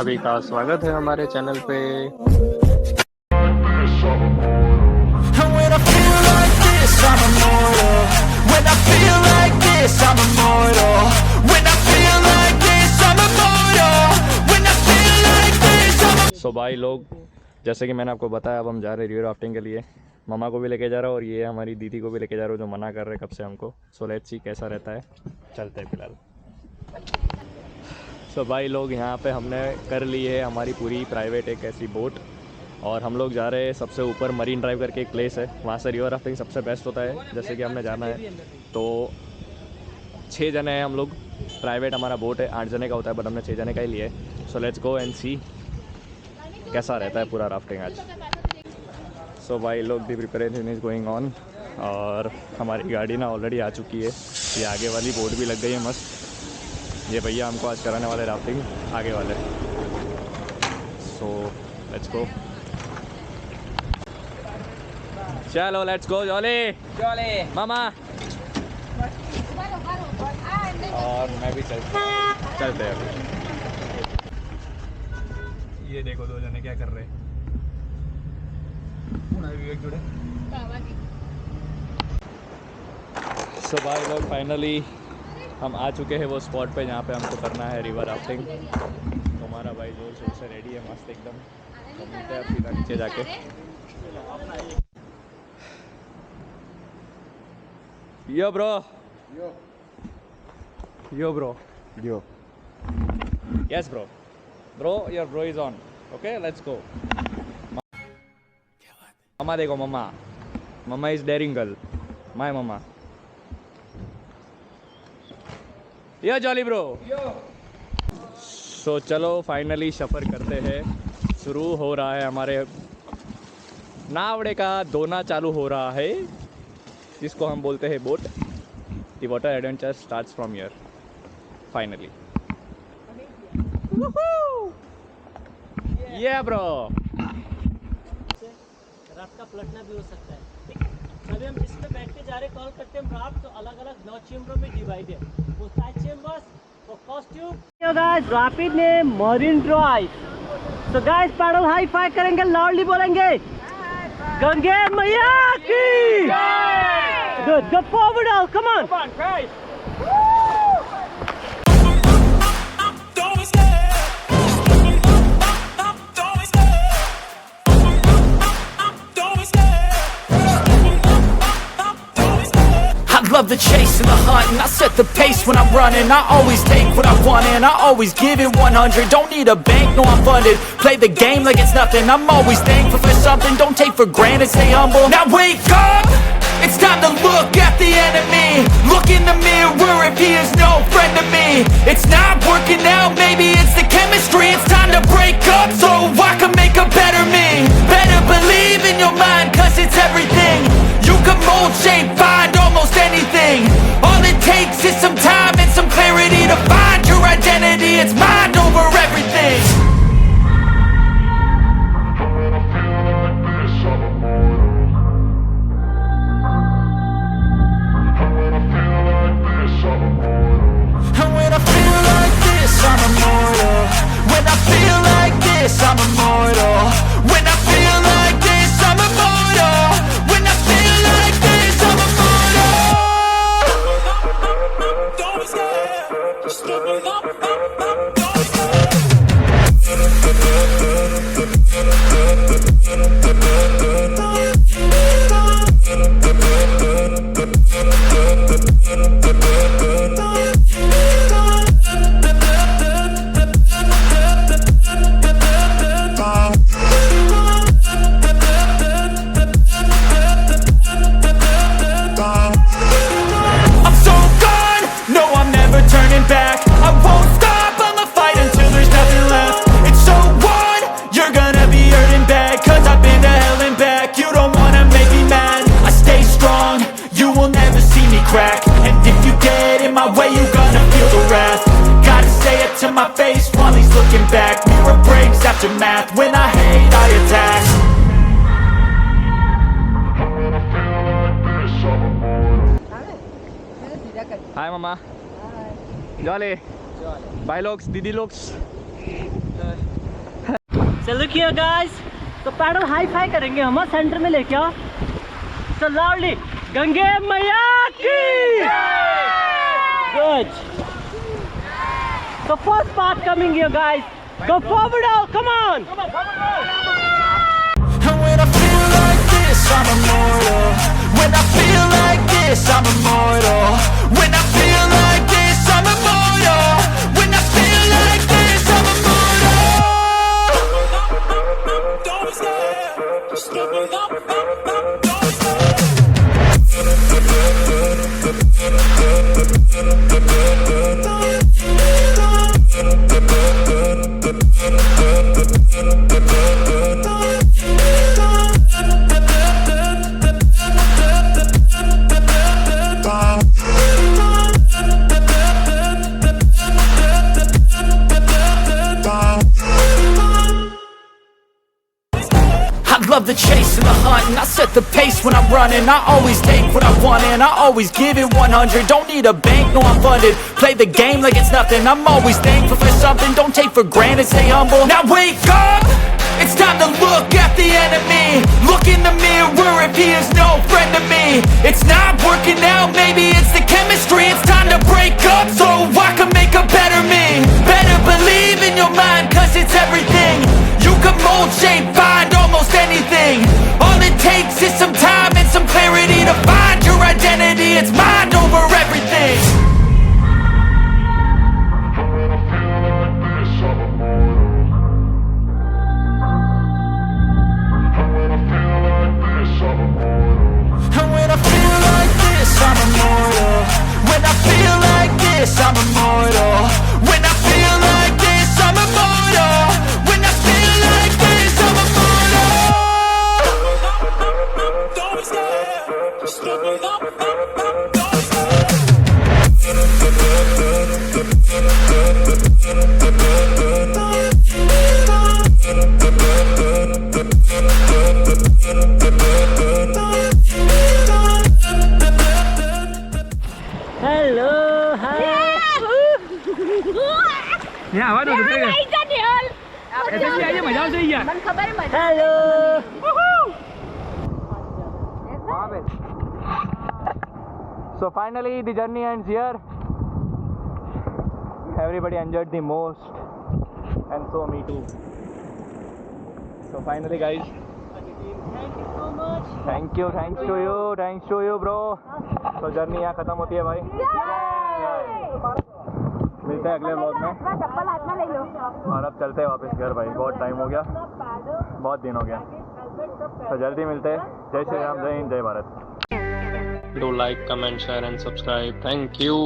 सभी का स्वागत है हमारे चैनल पे। And when I feel like this, I'm immortal. When I feel like this, I'm immortal. When I feel like this, I'm immortal. When I feel like this, I'm सो भाई लोग, जैसे कि मैंने आपको बताया, अब हम जा रहे हैं रिवर राफ्टिंग के लिए। मामा को भी लेके जा रहा हूँ और ये हमारी दीदी को भी लेके जा रहा हूँ, जो मना कर रहे हैं कब से हमको। सो लेट्स सी कैसा रहता है, चलते हैं फिलहाल। सो भाई लोग, यहाँ पे हमने कर ली है हमारी पूरी प्राइवेट एक ऐसी बोट, और हम लोग जा रहे हैं सबसे ऊपर मरीन ड्राइव करके एक प्लेस है, वहाँ से रिवर राफ्टिंग सबसे बेस्ट होता है। जैसे कि हमने जाना है तो 6 जने हैं हम लोग, प्राइवेट हमारा बोट है, 8 जने का होता है, बट हमने 6 जने का ही लिया है। सो लेट्स गो एंड सी कैसा रहता है पूरा राफ्टिंग आज। सो भाई लोग, दी प्रिपरेशन इज़ गोइंग ऑन, और हमारी गाड़ी ना ऑलरेडी आ चुकी है। ये आगे वाली बोट भी लग गई है मस्त। ये भैया हमको आज कराने वाले राफ्टिंग आगे वाले। सो लेट्स गो, चलो लेट्स गो। जॉली जॉली मामा, और मैं भी चलते हैं अभी। ये देखो 2 जने क्या कर रहे हैं। सो भाई लोग, फाइनली हम आ चुके हैं वो स्पॉट पे जहाँ पे हमको करना है रिवर राफ्टिंग। तो हमारा भाई जोर शोर से रेडी है मस्त एकदम। तो मिलते हैं सीधा नीचे जाके। Yo bro, yo bro, yo yes bro, bro your bro is on. Okay let's go. Mamma देखो, mamma, mamma is daring girl, my mamma. Yo jolly bro. So चलो फाइनली सफ़र करते हैं। शुरू हो रहा है हमारे नावड़े का दोना चालू हो रहा है, जिसको हम बोलते हैं boat. The water adventure starts from here finally. ये ब्रो, राफ्ट का पलटना भी हो सकता है। ठीक है, अभी हम जिसमें बैठ के जा रहे कॉल करते हैं राफ्ट, तो अलग अलग 9 चेम्बर में डिवाइडेड। वो 5 chambers for costume. Yo guys, rapid ने मरीन ड्राइव। तो गाइस पैडल हाई फाई करेंगे, लाउडली बोलेंगे गंगे मैया की जय। Good, go forward all, come on guys. love the chase and the hunt, and I set the pace when I'm running. I always take what I want and I always give it 100. Don't need a bank, no I'm funded. Play the game like it's nothing. I'm always thankful for something. Don't take for granted, stay humble. Now wake up, it's time to look at the enemy. Look in the mirror if he is no friend to me. It's not working out, maybe it's the chemistry. It's time to break up so I can make a better me. Better believe in your mind, cause it's everything. You can mold, shape, find almost anything. All it takes is some time and some clarity to find your identity. It's mind over everything. And when I feel like this, I'm immortal. When I feel like this, I'm immortal. When I feel like this, I'm immortal. When I feel like this, I'm immortal. Don't stare, just look up, don't stare. I'm so gone, no I'm never turning back. I won't stop, I'ma fight until there's nothing left. It's so on, you're gonna be hurting bad, cause I've been to hell and back. You don't wanna make me mad, I stay strong, you will never see me crack. And if you get in my way, you gonna feel the wrath. Gotta say it to my face while he's looking back. Mirror breaks after math, when I hate I attack. Hi mamma. Jolly bye लोग्स दीदी लोग्स। So look here guys, तो paddle high five करेंगे हम centre में लेके आओ। So loudly, Gange मैया की good। So first part coming here guys, go forward all, come on। And when I feel like this, I'm immortal. When I feel like this, I'm immortal. When I feel like this, I'm immortal. When I feel like this, I'm immortal. Don't stop, stop it up, don't stop. Love the chase and the hunt, and I set the pace when I'm running. I always take what I want and I always give it 100. Don't need a bank, no I'm funded. Play the game like it's nothing. I'm always thankful for something. Don't take for granted, stay humble. Now wake up, it's time to look at the enemy. Look in the mirror if he is no friend to me. It's not working out, maybe it's the chemistry. It's time to break up so I can make a better me. Better believe in your mind, cause it's everything. You can mold, shape, find almost anything. All it takes is some time and some clarity to find your identity. It's mind over everything. And when I feel like this, I'm immortal. When I feel like this, I'm immortal. When I feel like this, I'm immortal. When I feel like this, I'm immortal. Don't stop, stop it up, don't stop. Hello, hi। Nhà quá được rồi. Này ra đi ơi. Em sẽ đi với mày đâu đi vậy? Mình không biết mày. Hello। So finally the journey ends here. Everybody enjoyed the most, and so me too. So finally guys, Thank you so much। thank you, thanks to you bro। तो journey यहाँ खत्म होती है भाई। मिलते हैं अगले vlog में, चप्पल हाथ में ले लो। और अब चलते हैं वापस घर भाई, बहुत टाइम हो गया, बहुत दिन हो गया। तो जल्दी मिलते हैं। जय श्री राम, जय हिंद, जय Bharat. Do like, comment, share and subscribe. Thank you.